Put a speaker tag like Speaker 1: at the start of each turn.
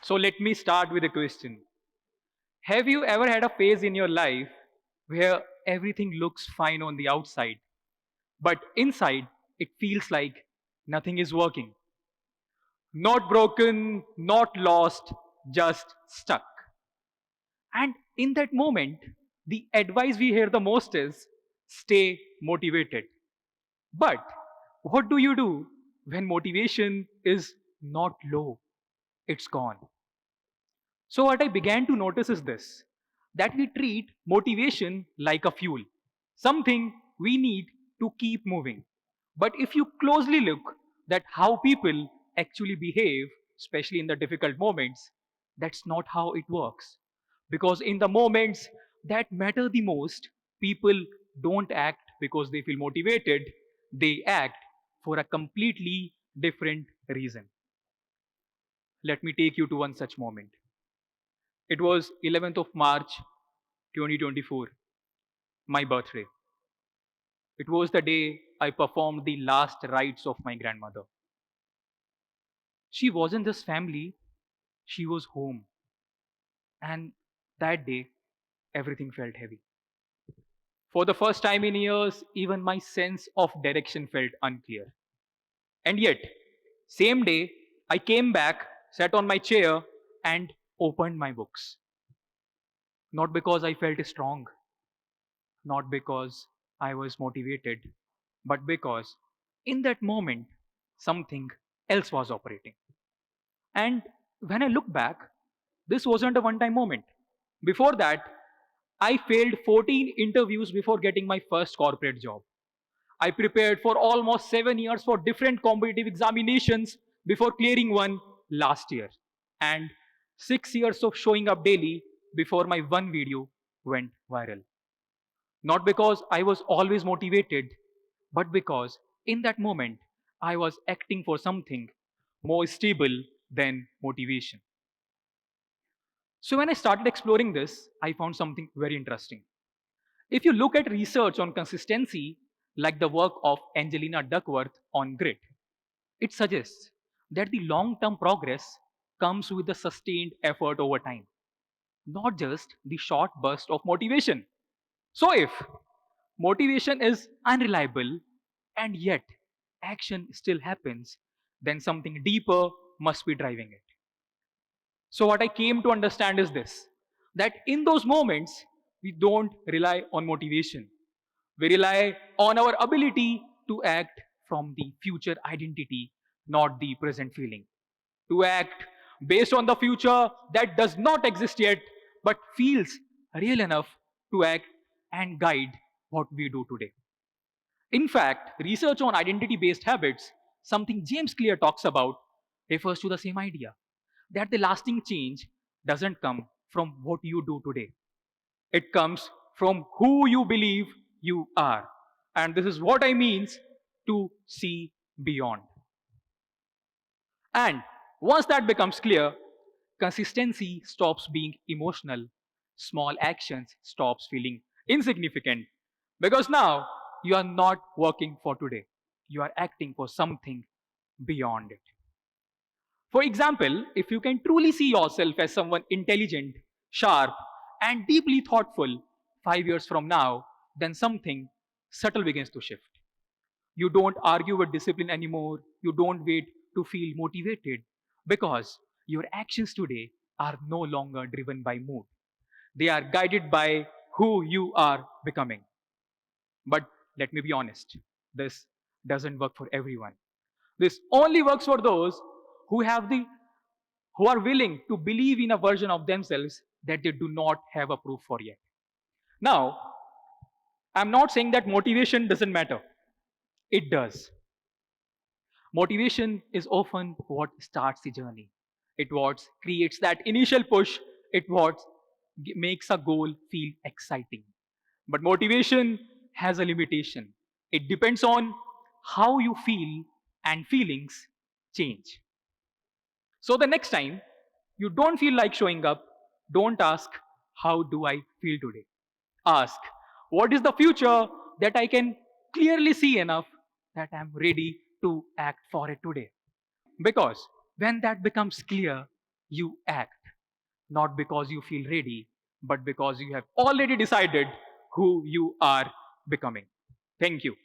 Speaker 1: So let me start with a question. Have you ever had a phase in your life where everything looks fine on the outside, but inside it feels like nothing is working? Not broken, not lost, just stuck. And in that moment, the advice we hear the most is stay motivated. But what do you do when motivation is not low? It's gone. So, what I began to notice is this, that we treat motivation like a fuel, something we need to keep moving. But if you closely look at how people actually behave, especially in the difficult moments, that's not how it works. Because in the moments that matter the most, people don't act because they feel motivated, they act for a completely different reason. Let me take you to one such moment. It was 11th of March 2024, my birthday. It was the day I performed the last rites of my grandmother. She wasn't just family, she was home. And that day, everything felt heavy. For the first time in years, even my sense of direction felt unclear. And yet, same day, I came back, sat on my chair, and opened my books. Not because I felt strong, not because I was motivated, but because in that moment, something else was operating. And when I look back, this wasn't a one time moment. Before that, I failed 14 interviews before getting my first corporate job. I prepared for almost 7 years for different competitive examinations before clearing one last year. And 6 years of showing up daily before my one video went viral. Not because I was always motivated, but because in that moment I was acting for something more stable than motivation. So when I started exploring this, I found something very interesting. If you look at research on consistency, like the work of Angelina Duckworth on grit, it suggests that the long term progress comes with the sustained effort over time, not just the short burst of motivation. So, if motivation is unreliable and yet action still happens, then something deeper must be driving it. So, what I came to understand is this, that in those moments, we don't rely on motivation. We rely on our ability to act from the future identity, not the present feeling. To act based on the future that does not exist yet, but feels real enough to act and guide what we do today. In fact, research on identity based habits, something James Clear talks about, refers to the same idea that the lasting change doesn't come from what you do today, it comes from who you believe you are. And this is what I means to see beyond. And once that becomes clear, consistency stops being emotional, small actions stops feeling insignificant because now you are not working for today. You are acting for something beyond it. For example, if you can truly see yourself as someone intelligent, sharp, and deeply thoughtful 5 years from now, then something subtle begins to shift. You don't argue with discipline anymore. You don't wait to feel motivated because your actions today are no longer driven by mood. They are guided by who you are becoming. But let me be honest, this doesn't work for everyone. This only works for those who have the who are willing to believe in a version of themselves that they do not have a proof for yet. Now, I'm not saying that motivation doesn't matter. It does. Motivation is often what starts the journey. It what creates that initial push. It what makes a goal feel exciting. But motivation has a limitation. It depends on how you feel, and feelings change. So the next time you don't feel like showing up, don't ask, how do I feel today? Ask, what is the future that I can clearly see enough that I'm ready to act for it today? Because when that becomes clear, You act, not because you feel ready, but because you have already decided who you are becoming. Thank you.